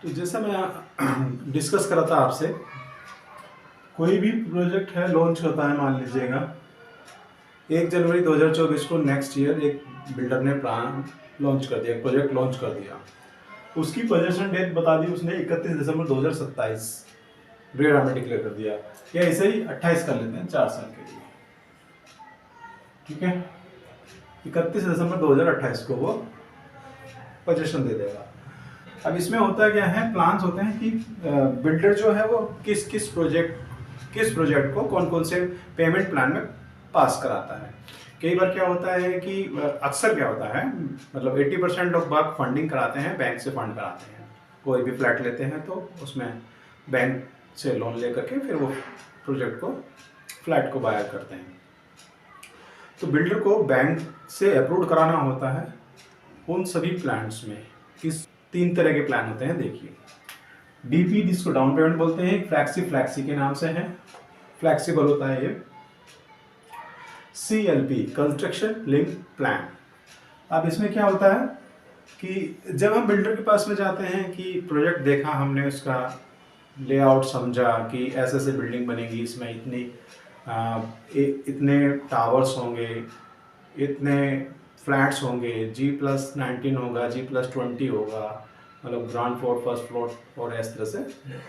तो जैसा मैं डिस्कस कर रहा था आपसे, कोई भी प्रोजेक्ट है लॉन्च होता है, मान लीजिएगा 1 जनवरी 2024 को नेक्स्ट ईयर एक बिल्डर ने प्लान लॉन्च कर दिया, प्रोजेक्ट लॉन्च कर दिया। उसकी पोजीशन डेट बता दी उसने 31 दिसंबर 2027 रेट हमें डिक्लेयर कर दिया, या ऐसे ही 28 कर लेते हैं 4 साल के लिए। ठीक है, 31 दिसंबर 2028 को वो पोजीशन दे देगा। अब इसमें होता क्या है, प्लान्स होते हैं कि बिल्डर जो है वो किस प्रोजेक्ट को कौन कौन से पेमेंट प्लान में पास कराता है। कई बार क्या होता है कि अक्सर क्या होता है, मतलब 80% लोग बाग फंडिंग कराते हैं, बैंक से फंड कराते हैं। कोई भी फ्लैट लेते हैं तो उसमें बैंक से लोन लेकर के फिर वो प्रोजेक्ट को, फ्लैट को बाय करते हैं। तो बिल्डर को बैंक से अप्रूव कराना होता है उन सभी प्लान्स में। किस 3 तरह के प्लान होते हैं देखिए। डीपी, जिसको डाउन पेमेंट बोलते हैं, फ्लैक्सी के नाम से है, फ्लैक्सिबल होता है ये। CLP, construction link plan. अब इसमें क्या होता है कि जब हम बिल्डर के पास में जाते हैं कि प्रोजेक्ट देखा हमने, उसका लेआउट समझा कि ऐसे ऐसे बिल्डिंग बनेगी, इसमें इतने टावर्स होंगे, इतने फ्लैट्स होंगे, G+19 होगा, G+20 होगा, मतलब ग्राउंड फ्लोर, फर्स्ट फ्लोर और इस तरह से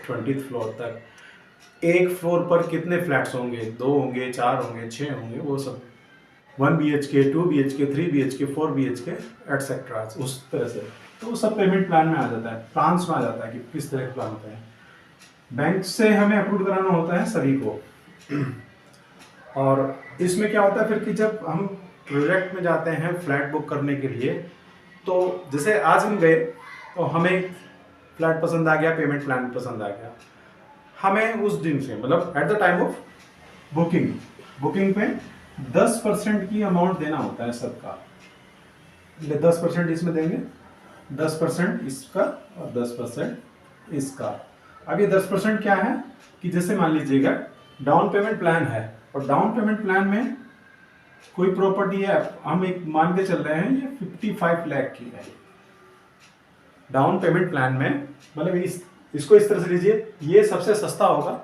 20th फ्लोर तक। एक फ्लोर पर कितने फ्लैट्स होंगे, 2 होंगे, 4 होंगे, 6 होंगे, वो सब 1 BHK, 2 BHK, 3 BHK, 4 BHK etcetera, उस तरह से। तो वो सब पेमेंट प्लान में आ जाता है, प्लान्स में आ जाता है कि किस तरह के प्लान होते हैं। बैंक से हमें अप्रूव कराना होता है सभी को। और इसमें क्या होता है फिर कि जब हम प्रोजेक्ट में जाते हैं फ्लैट बुक करने के लिए, तो जैसे आज हम गए तो हमें फ्लैट पसंद आ गया, पेमेंट प्लान पसंद आ गया, हमें उस दिन से, मतलब at the time of booking पे 10% की अमाउंट देना होता है सबका। 10% इसमें देंगे, 10% इसका और 10% इसका। अब ये 10% क्या है कि जैसे मान लीजिएगा डाउन पेमेंट प्लान है, और डाउन पेमेंट प्लान में कोई प्रॉपर्टी है, हम एक मान के चल रहे हैं ये 55 लाख की है डाउन पेमेंट प्लान में। मतलब इसको इस तरह से लीजिए, ये सबसे सस्ता होगा,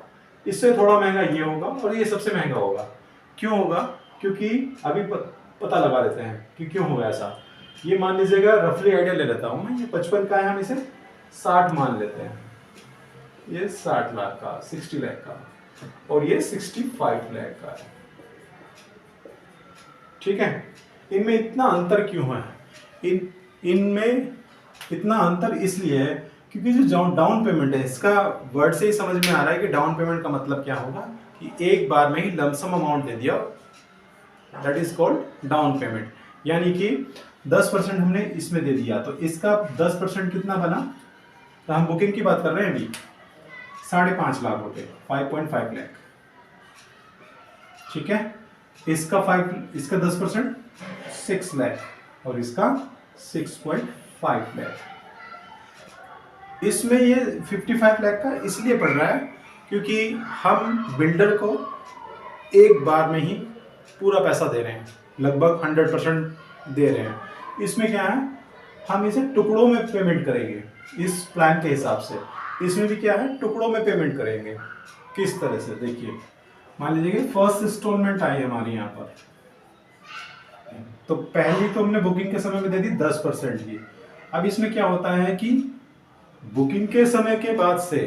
इससे थोड़ा महंगा ये होगा, और ये सबसे महंगा होगा। क्यों होगा? क्योंकि अभी पता लगा लेते हैं कि क्यों होगा ऐसा। ये मान लीजिएगा, रफली आइडिया ले लेता हूँ मैं, ये 55 का है, हम इसे 60 मान लेते हैं। ये 60 लाख का, 60 लाख का, और ये 65 लाख का है। ठीक है, इनमें इतना अंतर क्यों है? इनमें इतना अंतर इसलिए है क्योंकि जो डाउन पेमेंट है, इसका वर्ड से ही समझ में आ रहा है कि डाउन पेमेंट का मतलब क्या होगा कि एक बार में ही लमसम अमाउंट दे दिया, that is called down payment. यानी कि 10% हमने इसमें दे दिया, तो इसका 10% कितना बना? तो हम बुकिंग की बात कर रहे हैं अभी, 5.5 लाख रुपए, 5.5 लाख। ठीक है, इसका 10% 6 लाख, और इसका 6.5 लाख। इसमें ये 55 लाख का इसलिए पड़ रहा है क्योंकि हम बिल्डर को एक बार में ही पूरा पैसा दे रहे हैं, लगभग 100% दे रहे हैं। इसमें क्या है, हम इसे टुकड़ों में पेमेंट करेंगे इस प्लान के हिसाब से। इसमें भी क्या है, टुकड़ों में पेमेंट करेंगे। किस तरह से देखिए, मान लीजिए कि फर्स्ट इंस्टॉलमेंट आई हमारी यहाँ पर, तो पहली तो हमने बुकिंग के समय में दे दी 10% की। अब इसमें क्या होता है कि बुकिंग के समय के बाद से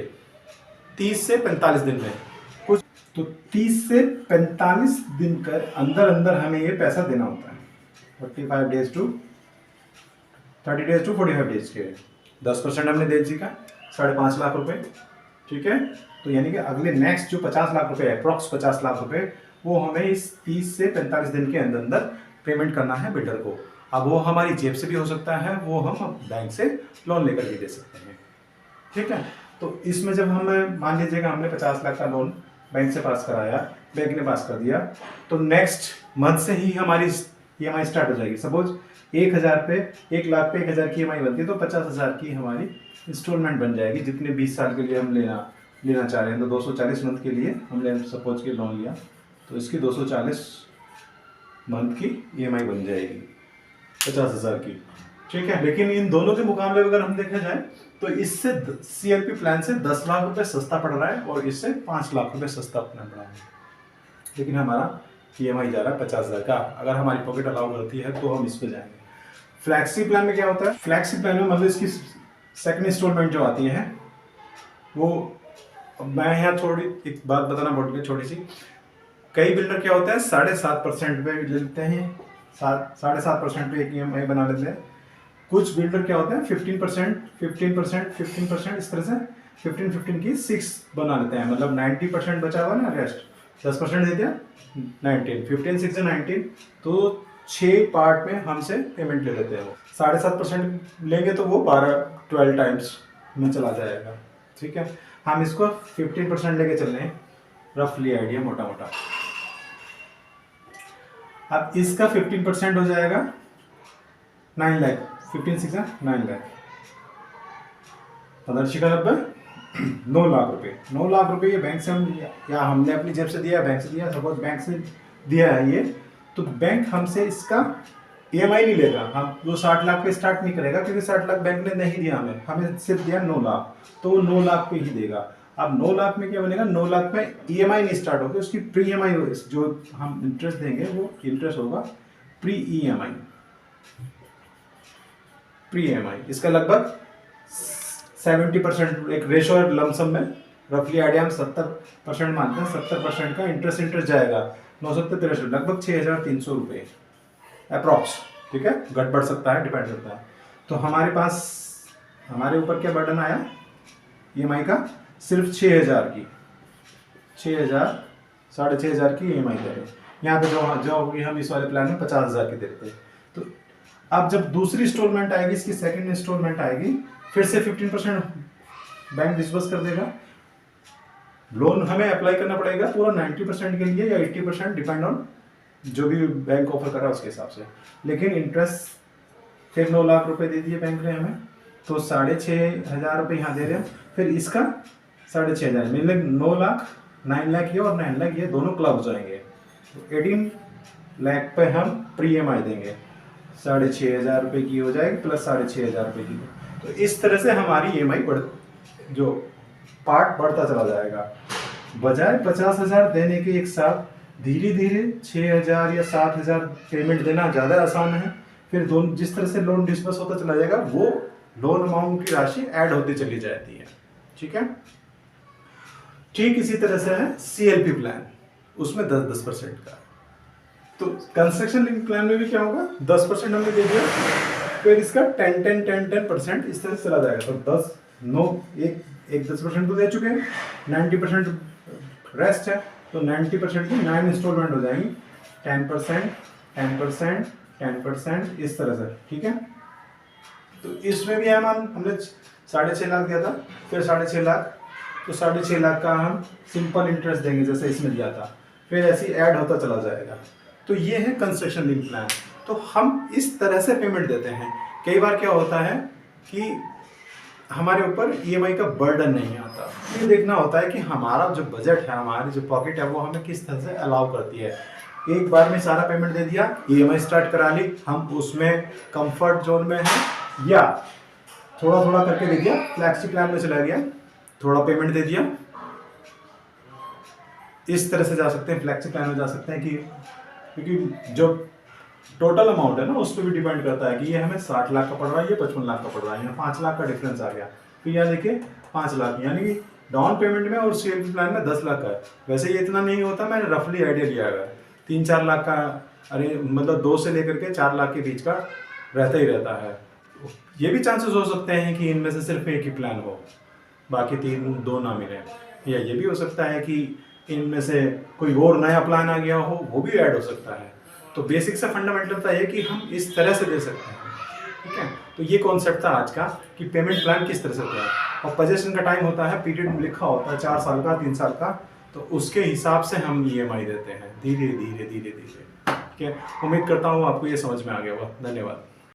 30 से 45 दिन में कुछ, तो 30 से 45 दिन के अंदर अंदर हमें ये पैसा देना होता है। 45 days to 30 days to 45 days के 10% हमने दे दी का 5.5 लाख रुपए। ठीक है, तो यानी कि अगले नेक्स्ट जो 50 लाख रुपए है, अप्रॉक्स 50 लाख रुपए, वो हमें इस 30 से 45 दिन के अंदर अंदर पेमेंट करना है बिल्डर को। अब वो हमारी जेब से भी हो सकता है, वो हम बैंक से लोन लेकर भी दे सकते हैं। ठीक है, तो इसमें जब हम मान लीजिएगा हमने 50 लाख का लोन बैंक से पास कराया, बैंक ने पास कर दिया, तो नेक्स्ट मंथ से ही हमारी EMI स्टार्ट हो जाएगी। सपोज 1,000 पे 1 लाख पे 1,000 की EMI बनती है, तो 50,000 की हमारी इंस्टॉलमेंट बन जाएगी। जितने 20 साल के लिए हम लेना चाह रहे हैं, तो 240 मंथ के लिए हमने सपोज के लोन लिया, तो इसकी 240 मंथ की EMI बन जाएगी 50,000 की। ठीक है। लेकिन इन दोनों के मुकाबले अगर हम देखा जाए तो इससे CLP प्लान से 10 लाख रुपए सस्ता पड़ रहा है और इससे 5 लाख रुपए सस्ता प्लान पड़ रहा है। लेकिन हमारा EMI जा रहा है 50,000 का। अगर हमारी पॉकेट अलाउ करती है तो हम इस पे जाएंगे। फ्लैक्सी प्लान में क्या होता है? फ्लैक्सी प्लान में मतलब इसकी सेकंड इंस्टॉलमेंट जो आती है वो, मैं यहाँ थोड़ी एक बात बताना बोल के छोटी सी, कई बिल्डर क्या होता है 7.5% पे ले लेते हैं, 7.5% पे एक EMI बना लेते हैं। कुछ बिल्डर क्या होते हैं 15% इस तरह से 15 की 6 बना लेते हैं, मतलब 90% बचा हुआ ना, रेस्ट 10% दे दिया, 19, 15 6 19, तो 6 पार्ट में हमसे पेमेंट ले लेते हैं। वो 7.5% लेंगे तो वो 12 टाइम्स में चला जाएगा। ठीक है, हम इसको 15% लेके चल रहे हैं, रफली आइडिया मोटा मोटा। अब इसका 15% हो जाएगा 9 लाख, 15 6 9 लाख, 15 9 लाख रुपए। 9 लाख रुपए ये बैंक से हम, या हमने अपनी जेब से दिया, बैंक से दिया, सपोज बैंक से दिया है ये, तो बैंक हमसे इसका EMI नहीं लेगा। हम वो 60 लाख पे स्टार्ट नहीं करेगा, क्योंकि 60 लाख बैंक ने नहीं दिया हमें सिर्फ दिया 9 लाख, तो वो 9 लाख पे ही देगा। अब 9 लाख में क्या बनेगा, 9 लाख में EMI नहीं स्टार्ट होगी, उसकी प्री EMI जो हम इंटरेस्ट देंगे वो इंटरेस्ट होगा प्री EMI। इसका लगभग 70% एक रेशो लमसम में, रफली आइडिया हम 70% मानते हैं, 70% का इंटरेस्ट जाएगा। 970 लगभग 6,300 रुपये अप्रॉक्स। ठीक है, घट बढ़ सकता है, डिपेंड करता है। तो हमारे पास, हमारे ऊपर क्या बर्डन आया EMI का, सिर्फ 6,000 की, 6,000 6,500 की EMI दे रहे। यहाँ पे जो होगी हम इस वाले प्लान में 50,000 की देते हैं। तो अब जब दूसरी इंस्टॉलमेंट आएगी, इसकी सेकंड इंस्टॉलमेंट आएगी, फिर से 15% बैंक डिस्बर्स कर देगा। लोन हमें अप्लाई करना पड़ेगा पूरा 90% के लिए या 80%, डिपेंड ऑन जो भी बैंक ऑफर कर रहा है उसके हिसाब से। लेकिन इंटरेस्ट फिर 9 लाख रुपए दे दिए बैंक ने हमें, तो 6,500 रुपये यहाँ दे रहे हैं। फिर इसका 6,500 मतलब 9 लाख, 9 लाख ये और 9 लाख ये दोनों क्लब हो जाएंगे। तो 18 लाख पे हम प्री EMI देंगे, 6,500 रुपये की हो जाएगी प्लस 6,500 रुपये की। तो इस तरह से हमारी EMI जो पार्ट बढ़ता चला जाएगा। बजाय 50,000 देने के एक साथ धीरे धीरे 6,000 या 7,000 पेमेंट देना ज़्यादा आसान है। फिर दोनों जिस तरह से लोन डिस्बर्स होता चला जाएगा, वो लोन अमाउंट की राशि ऐड होती चली जाती है। ठीक है, ठीक इसी तरह से है CLP प्लान, उसमें 10% का। तो कंस्ट्रक्शन लिंक प्लान में भी क्या होगा, 10% हमने दे दिया, फिर इसका 10% इस तरह से चला जाएगा। तो 10% तो दे चुके हैं, 90% रेस्ट है, तो 90% की 9 इंस्टॉलमेंट हो जाएंगी, 10% इस तरह से। ठीक है, तो इसमें भी हमने 6.5 लाख दिया था, फिर 6.5 लाख, तो 6.5 लाख का हम सिंपल इंटरेस्ट देंगे जैसे इसमें दिया था, फिर ऐसे ऐड होता चला जाएगा। तो ये है कंस्ट्रक्शन लिंक प्लान। तो हम इस तरह से पेमेंट देते हैं। कई बार क्या होता है कि हमारे ऊपर EMI का बर्डन नहीं आता। ये देखना होता है कि हमारा जो बजट है, हमारी जो पॉकेट है, वो हमें किस तरह से अलाउ करती है। एक बार में सारा पेमेंट दे दिया, EMI स्टार्ट करा ली, हम उसमें कंफर्ट जोन में हैं, या थोड़ा थोड़ा करके दे दिया, फ्लैक्सी प्लान में चला गया, थोड़ा पेमेंट दे दिया, इस तरह से जा सकते हैं, फ्लैक्सी प्लान में जा सकते हैं। क्योंकि जो टोटल अमाउंट है ना, उस पर भी डिपेंड करता है कि ये हमें 60 लाख का पड़ रहा है, ये 55 लाख का पड़ रहा है, यहाँ 5 लाख का डिफरेंस आ गया। फिर यहाँ देखिए 5 लाख, यानी कि डाउन पेमेंट में और CLP प्लान में 10 लाख का है। वैसे ये इतना नहीं होता, मैंने रफली आइडिया लिया है, 3-4 लाख का, अरे मतलब 2 से लेकर के 4 लाख के बीच का रहता ही रहता है। ये भी चांसेस हो सकते हैं कि इनमें से सिर्फ एक ही प्लान हो, बाकी 2 ना मिले, या ये भी हो सकता है कि इनमें से कोई और नया प्लान आ गया हो, वो भी ऐड हो सकता है। तो बेसिक से फंडामेंटल था ये कि हम इस तरह से दे सकते हैं। ठीक है, तो ये कॉन्सेप्ट था आज का कि पेमेंट प्लान किस तरह से होता है, और पोजेशन का टाइम होता है, पीरियड लिखा होता है 4 साल का, 3 साल का, तो उसके हिसाब से हम EMI देते हैं धीरे धीरे धीरे धीरे। ठीक है, उम्मीद करता हूँ आपको ये समझ में आ गया होगा। धन्यवाद।